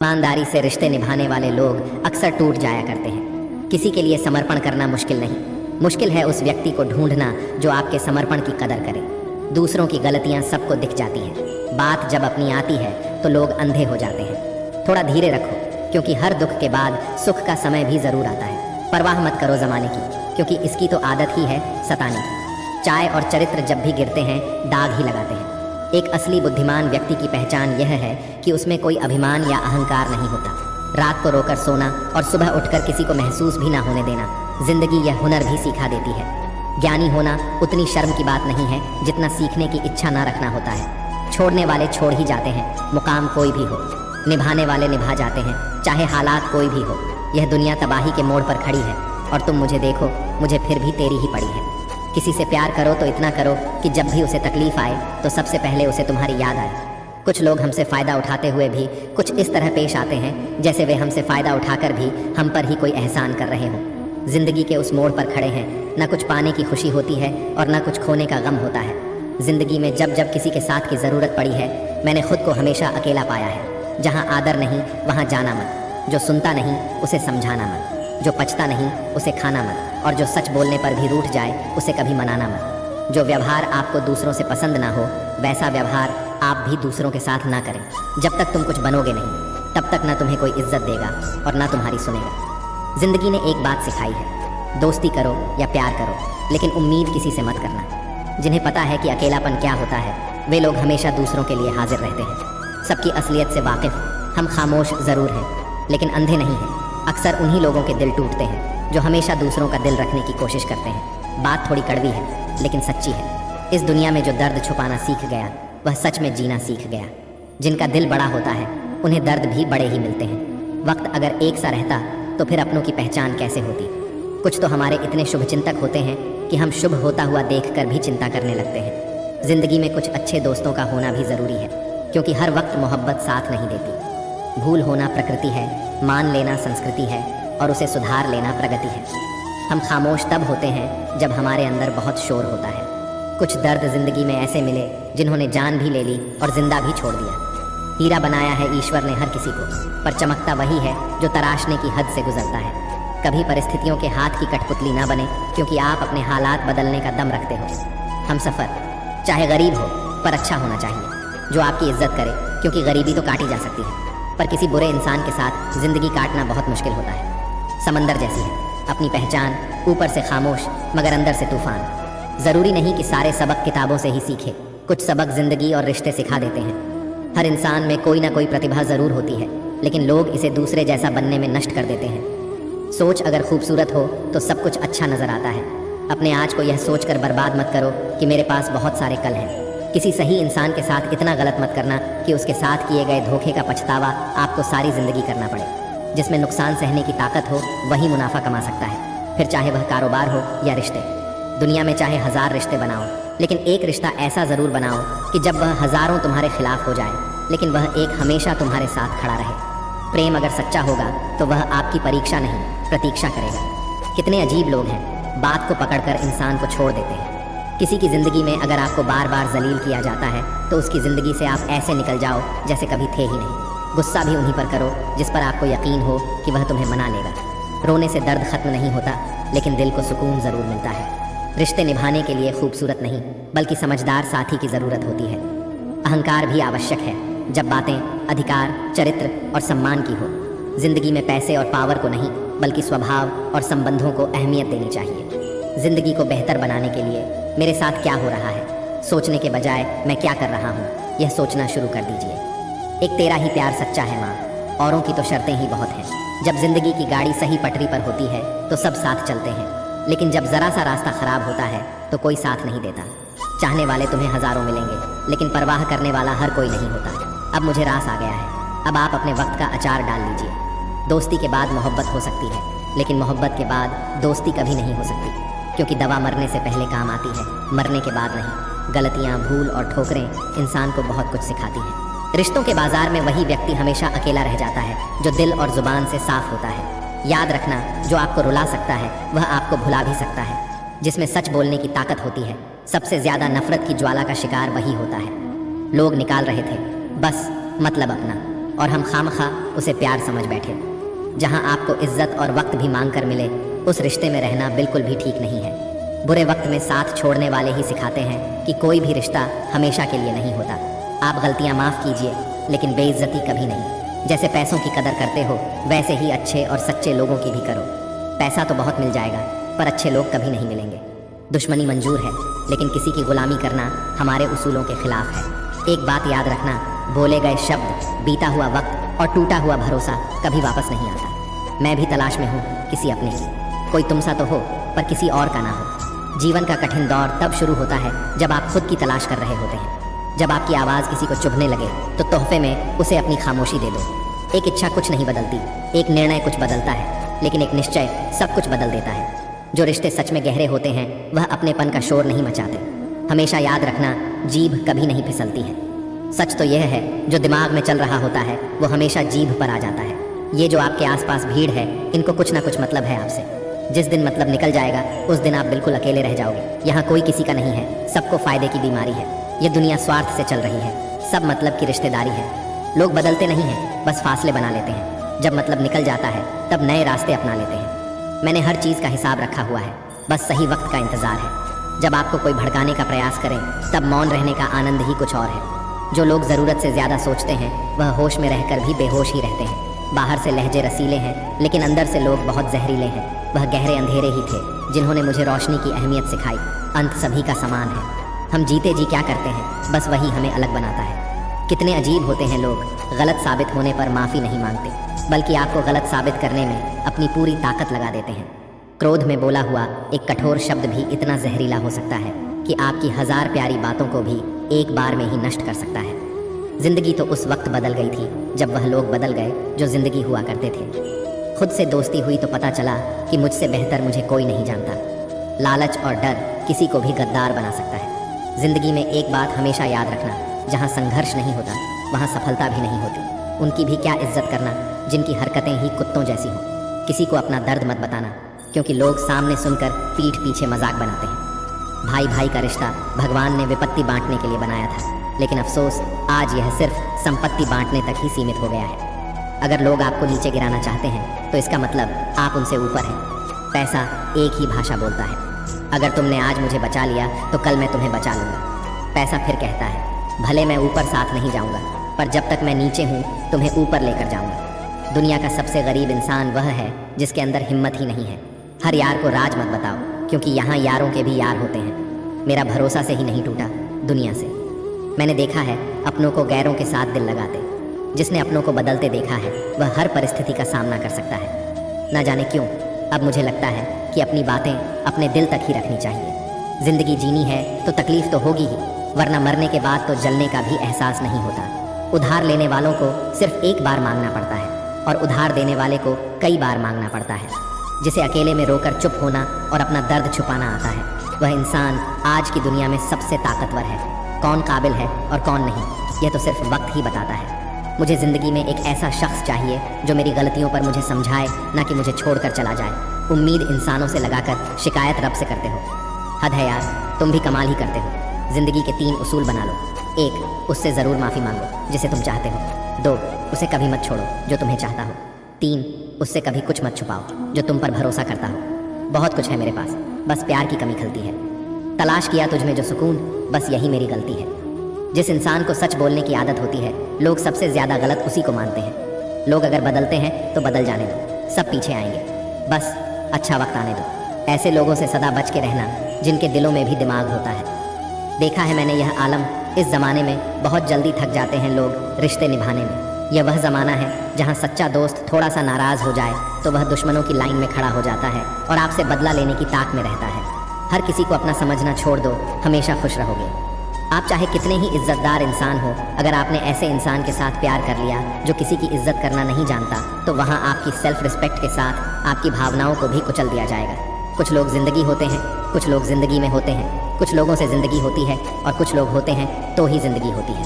ईमानदारी से रिश्ते निभाने वाले लोग अक्सर टूट जाया करते हैं। किसी के लिए समर्पण करना मुश्किल नहीं, मुश्किल है उस व्यक्ति को ढूंढना जो आपके समर्पण की कदर करे। दूसरों की गलतियां सबको दिख जाती हैं, बात जब अपनी आती है तो लोग अंधे हो जाते हैं। थोड़ा धीरे रखो, क्योंकि हर दुख के बाद सुख का समय भी ज़रूर आता है। परवाह मत करो ज़माने की, क्योंकि इसकी तो आदत ही है सताने की। चाय और चरित्र जब भी गिरते हैं दाग ही लगाते हैं। एक असली बुद्धिमान व्यक्ति की पहचान यह है कि उसमें कोई अभिमान या अहंकार नहीं होता। रात को रोकर सोना और सुबह उठकर किसी को महसूस भी ना होने देना, जिंदगी यह हुनर भी सिखा देती है। ज्ञानी होना उतनी शर्म की बात नहीं है जितना सीखने की इच्छा ना रखना होता है। छोड़ने वाले छोड़ ही जाते हैं, मुकाम कोई भी हो। निभाने वाले निभा जाते हैं, चाहे हालात कोई भी हो। यह दुनिया तबाही के मोड़ पर खड़ी है और तुम मुझे देखो, मुझे फिर भी तेरी ही पड़ी है। किसी से प्यार करो तो इतना करो कि जब भी उसे तकलीफ आए तो सबसे पहले उसे तुम्हारी याद आए। कुछ लोग हमसे फ़ायदा उठाते हुए भी कुछ इस तरह पेश आते हैं जैसे वे हमसे फ़ायदा उठाकर भी हम पर ही कोई एहसान कर रहे हों। ज़िंदगी के उस मोड़ पर खड़े हैं, ना कुछ पाने की खुशी होती है और ना कुछ खोने का गम होता है। ज़िंदगी में जब जब किसी के साथ की ज़रूरत पड़ी है, मैंने खुद को हमेशा अकेला पाया है। जहाँ आदर नहीं वहाँ जाना मत, जो सुनता नहीं उसे समझाना मत, जो पचता नहीं उसे खाना मत, और जो सच बोलने पर भी रूठ जाए उसे कभी मनाना मत। जो व्यवहार आपको दूसरों से पसंद ना हो वैसा व्यवहार आप भी दूसरों के साथ ना करें। जब तक तुम कुछ बनोगे नहीं तब तक ना तुम्हें कोई इज्जत देगा और ना तुम्हारी सुनेगा। जिंदगी ने एक बात सिखाई है, दोस्ती करो या प्यार करो, लेकिन उम्मीद किसी से मत करना। जिन्हें पता है कि अकेलापन क्या होता है वे लोग हमेशा दूसरों के लिए हाजिर रहते हैं। सबकी असलियत से वाकिफ हम खामोश ज़रूर हैं लेकिन अंधे नहीं हैं। अक्सर उन्हीं लोगों के दिल टूटते हैं जो हमेशा दूसरों का दिल रखने की कोशिश करते हैं। बात थोड़ी कड़वी है लेकिन सच्ची है। इस दुनिया में जो दर्द छुपाना सीख गया वह सच में जीना सीख गया। जिनका दिल बड़ा होता है उन्हें दर्द भी बड़े ही मिलते हैं। वक्त अगर एक सा रहता तो फिर अपनों की पहचान कैसे होती। कुछ तो हमारे इतने शुभचिंतक होते हैं कि हम शुभ होता हुआ देखकर भी चिंता करने लगते हैं। जिंदगी में कुछ अच्छे दोस्तों का होना भी ज़रूरी है, क्योंकि हर वक्त मोहब्बत साथ नहीं देती। भूल होना प्रकृति है, मान लेना संस्कृति है और उसे सुधार लेना प्रगति है। हम खामोश तब होते हैं जब हमारे अंदर बहुत शोर होता है। कुछ दर्द जिंदगी में ऐसे मिले जिन्होंने जान भी ले ली और जिंदा भी छोड़ दिया। हीरा बनाया है ईश्वर ने हर किसी को, पर चमकता वही है जो तराशने की हद से गुजरता है। कभी परिस्थितियों के हाथ की कठपुतली ना बने, क्योंकि आप अपने हालात बदलने का दम रखते हो। हम सफ़र चाहे गरीब हो पर अच्छा होना चाहिए, जो आपकी इज्जत करे, क्योंकि गरीबी तो काटी जा सकती है पर किसी बुरे इंसान के साथ जिंदगी काटना बहुत मुश्किल होता है। समंदर जैसी है अपनी पहचान, ऊपर से खामोश मगर अंदर से तूफान। ज़रूरी नहीं कि सारे सबक किताबों से ही सीखे, कुछ सबक जिंदगी और रिश्ते सिखा देते हैं। हर इंसान में कोई ना कोई प्रतिभा ज़रूर होती है, लेकिन लोग इसे दूसरे जैसा बनने में नष्ट कर देते हैं। सोच अगर खूबसूरत हो तो सब कुछ अच्छा नज़र आता है। अपने आज को यह सोचकर बर्बाद मत करो कि मेरे पास बहुत सारे कल हैं। किसी सही इंसान के साथ इतना गलत मत करना कि उसके साथ किए गए धोखे का पछतावा आपको सारी ज़िंदगी करना पड़े। जिसमें नुकसान सहने की ताकत हो वही मुनाफा कमा सकता है, फिर चाहे वह कारोबार हो या रिश्ते। दुनिया में चाहे 1000 रिश्ते बनाओ, लेकिन एक रिश्ता ऐसा ज़रूर बनाओ कि जब वह हज़ारों तुम्हारे खिलाफ हो जाए, लेकिन वह एक हमेशा तुम्हारे साथ खड़ा रहे। प्रेम अगर सच्चा होगा तो वह आपकी परीक्षा नहीं प्रतीक्षा करेगा। कितने अजीब लोग हैं, बात को पकड़कर इंसान को छोड़ देते हैं। किसी की ज़िंदगी में अगर आपको बार बार जलील किया जाता है तो उसकी ज़िंदगी से आप ऐसे निकल जाओ जैसे कभी थे ही नहीं। गुस्सा भी उन्हीं पर करो जिस पर आपको यकीन हो कि वह तुम्हें मना लेगा। रोने से दर्द ख़त्म नहीं होता, लेकिन दिल को सुकून ज़रूर मिलता है। रिश्ते निभाने के लिए खूबसूरत नहीं बल्कि समझदार साथी की ज़रूरत होती है। अहंकार भी आवश्यक है जब बातें अधिकार, चरित्र और सम्मान की हो। ज़िंदगी में पैसे और पावर को नहीं बल्कि स्वभाव और संबंधों को अहमियत देनी चाहिए। ज़िंदगी को बेहतर बनाने के लिए मेरे साथ क्या हो रहा है सोचने के बजाय मैं क्या कर रहा हूँ यह सोचना शुरू कर दीजिए। एक तेरा ही प्यार सच्चा है माँ, औरों की तो शर्तें ही बहुत हैं। जब जिंदगी की गाड़ी सही पटरी पर होती है तो सब साथ चलते हैं, लेकिन जब ज़रा सा रास्ता ख़राब होता है तो कोई साथ नहीं देता। चाहने वाले तुम्हें हज़ारों मिलेंगे, लेकिन परवाह करने वाला हर कोई नहीं होता। अब मुझे रास आ गया है, अब आप अपने वक्त का अचार डाल लीजिए। दोस्ती के बाद मोहब्बत हो सकती है, लेकिन मोहब्बत के बाद दोस्ती कभी नहीं हो सकती, क्योंकि दवा मरने से पहले काम आती है, मरने के बाद नहीं। गलतियाँ, भूल और ठोकरें इंसान को बहुत कुछ सिखाती हैं। रिश्तों के बाजार में वही व्यक्ति हमेशा अकेला रह जाता है जो दिल और ज़ुबान से साफ होता है। याद रखना, जो आपको रुला सकता है वह आपको भुला भी सकता है। जिसमें सच बोलने की ताकत होती है, सबसे ज़्यादा नफरत की ज्वाला का शिकार वही होता है। लोग निकाल रहे थे बस मतलब अपना, और हम खामखा उसे प्यार समझ बैठे। जहाँ आपको इज्जत और वक्त भी मांग कर मिले, उस रिश्ते में रहना बिल्कुल भी ठीक नहीं है। बुरे वक्त में साथ छोड़ने वाले ही सिखाते हैं कि कोई भी रिश्ता हमेशा के लिए नहीं होता। आप गलतियाँ माफ़ कीजिए, लेकिन बेइज्जती कभी नहीं। जैसे पैसों की कदर करते हो, वैसे ही अच्छे और सच्चे लोगों की भी करो। पैसा तो बहुत मिल जाएगा, पर अच्छे लोग कभी नहीं मिलेंगे। दुश्मनी मंजूर है, लेकिन किसी की गुलामी करना हमारे उसूलों के खिलाफ है। एक बात याद रखना, बोले गए शब्द, बीता हुआ वक्त और टूटा हुआ भरोसा कभी वापस नहीं आता। मैं भी तलाश में हूँ किसी अपने की। कोई तुम सा तो हो, पर किसी और का ना हो। जीवन का कठिन दौर तब शुरू होता है जब आप खुद की तलाश कर रहे होते हैं। जब आपकी आवाज़ किसी को चुभने लगे, तो तोहफे में उसे अपनी खामोशी दे दो। एक इच्छा कुछ नहीं बदलती, एक निर्णय कुछ बदलता है, लेकिन एक निश्चय सब कुछ बदल देता है। जो रिश्ते सच में गहरे होते हैं, वह अपनेपन का शोर नहीं मचाते। हमेशा याद रखना, जीभ कभी नहीं फिसलती है। सच तो यह है, जो दिमाग में चल रहा होता है वो हमेशा जीभ पर आ जाता है। ये जो आपके आसपास भीड़ है, इनको कुछ ना कुछ मतलब है आपसे। जिस दिन मतलब निकल जाएगा, उस दिन आप बिल्कुल अकेले रह जाओगे। यहाँ कोई किसी का नहीं है, सबको फायदे की बीमारी है। ये दुनिया स्वार्थ से चल रही है, सब मतलब की रिश्तेदारी है। लोग बदलते नहीं हैं, बस फासले बना लेते हैं। जब मतलब निकल जाता है, तब नए रास्ते अपना लेते हैं। मैंने हर चीज़ का हिसाब रखा हुआ है, बस सही वक्त का इंतज़ार है। जब आपको कोई भड़काने का प्रयास करे, तब मौन रहने का आनंद ही कुछ और है। जो लोग ज़रूरत से ज़्यादा सोचते हैं, वह होश में रहकर भी बेहोश ही रहते हैं। बाहर से लहजे रसीले हैं, लेकिन अंदर से लोग बहुत जहरीले हैं। वह गहरे अंधेरे ही थे जिन्होंने मुझे रोशनी की अहमियत सिखाई। अंत सभी का समान है। हम जीते जी क्या करते हैं, बस वही हमें अलग बनाता है। कितने अजीब होते हैं लोग, गलत साबित होने पर माफ़ी नहीं मांगते, बल्कि आपको गलत साबित करने में अपनी पूरी ताकत लगा देते हैं। क्रोध में बोला हुआ एक कठोर शब्द भी इतना जहरीला हो सकता है कि आपकी 1000 प्यारी बातों को भी एक बार में ही नष्ट कर सकता है। जिंदगी तो उस वक्त बदल गई थी जब वह लोग बदल गए जो जिंदगी हुआ करते थे। खुद से दोस्ती हुई तो पता चला कि मुझसे बेहतर मुझे कोई नहीं जानता। लालच और डर किसी को भी गद्दार बना सकता है। जिंदगी में एक बात हमेशा याद रखना, जहाँ संघर्ष नहीं होता, वहाँ सफलता भी नहीं होती। उनकी भी क्या इज्जत करना जिनकी हरकतें ही कुत्तों जैसी हों। किसी को अपना दर्द मत बताना, क्योंकि लोग सामने सुनकर पीठ पीछे मजाक बनाते हैं। भाई भाई का रिश्ता भगवान ने विपत्ति बांटने के लिए बनाया था, लेकिन अफसोस आज यह सिर्फ संपत्ति बांटने तक ही सीमित हो गया है। अगर लोग आपको नीचे गिराना चाहते हैं, तो इसका मतलब आप उनसे ऊपर हैं। पैसा एक ही भाषा बोलता है। अगर तुमने आज मुझे बचा लिया, तो कल मैं तुम्हें बचा लूँगा। पैसा फिर कहता है, भले मैं ऊपर साथ नहीं जाऊँगा, पर जब तक मैं नीचे हूँ तुम्हें ऊपर लेकर जाऊँगा। दुनिया का सबसे गरीब इंसान वह है जिसके अंदर हिम्मत ही नहीं है। हर यार को राज मत बताओ, क्योंकि यहाँ यारों के भी यार होते हैं। मेरा भरोसा से ही नहीं टूटा, दुनिया से। मैंने देखा है अपनों को गैरों के साथ दिल लगाते। जिसने अपनों को बदलते देखा है, वह हर परिस्थिति का सामना कर सकता है। न जाने क्यों अब मुझे लगता है कि अपनी बातें अपने दिल तक ही रखनी चाहिए। जिंदगी जीनी है तो तकलीफ तो होगी ही, वरना मरने के बाद तो जलने का भी एहसास नहीं होता। उधार लेने वालों को सिर्फ एक बार मांगना पड़ता है, और उधार देने वाले को कई बार मांगना पड़ता है। जिसे अकेले में रोकर चुप होना और अपना दर्द छुपाना आता है, वह इंसान आज की दुनिया में सबसे ताकतवर है। कौन काबिल है और कौन नहीं, यह तो सिर्फ वक्त ही बताता है। मुझे ज़िंदगी में एक ऐसा शख्स चाहिए जो मेरी गलतियों पर मुझे समझाए, ना कि मुझे छोड़कर चला जाए। उम्मीद इंसानों से लगाकर शिकायत रब से करते हो। हद है यार, तुम भी कमाल ही करते हो। ज़िंदगी के 3 उसूल बना लो। 1, उससे ज़रूर माफ़ी मांगो जिसे तुम चाहते हो। 2, उसे कभी मत छोड़ो जो तुम्हें चाहता हो। 3, उससे कभी कुछ मत छुपाओ जो तुम पर भरोसा करता हो। बहुत कुछ है मेरे पास, बस प्यार की कमी खलती है। तलाश किया तुझमें जो सुकून, बस यही मेरी गलती है। जिस इंसान को सच बोलने की आदत होती है, लोग सबसे ज़्यादा गलत उसी को मानते हैं। लोग अगर बदलते हैं तो बदल जाने दो, सब पीछे आएंगे। बस अच्छा वक्त आने दो। ऐसे लोगों से सदा बच के रहना जिनके दिलों में भी दिमाग होता है। देखा है मैंने यह आलम, इस ज़माने में बहुत जल्दी थक जाते हैं लोग रिश्ते निभाने में। यह वह ज़माना है जहाँ सच्चा दोस्त थोड़ा सा नाराज़ हो जाए तो वह दुश्मनों की लाइन में खड़ा हो जाता है और आपसे बदला लेने की ताक में रहता है। हर किसी को अपना समझना छोड़ दो, हमेशा खुश रहोगे। आप चाहे कितने ही इज्जतदार इंसान हो, अगर आपने ऐसे इंसान के साथ प्यार कर लिया जो किसी की इज्जत करना नहीं जानता, तो वहाँ आपकी सेल्फ रिस्पेक्ट के साथ आपकी भावनाओं को भी कुचल दिया जाएगा। कुछ लोग ज़िंदगी होते हैं, कुछ लोग ज़िंदगी में होते हैं। कुछ लोगों से ज़िंदगी होती है और कुछ लोग होते हैं तो ही ज़िंदगी होती है।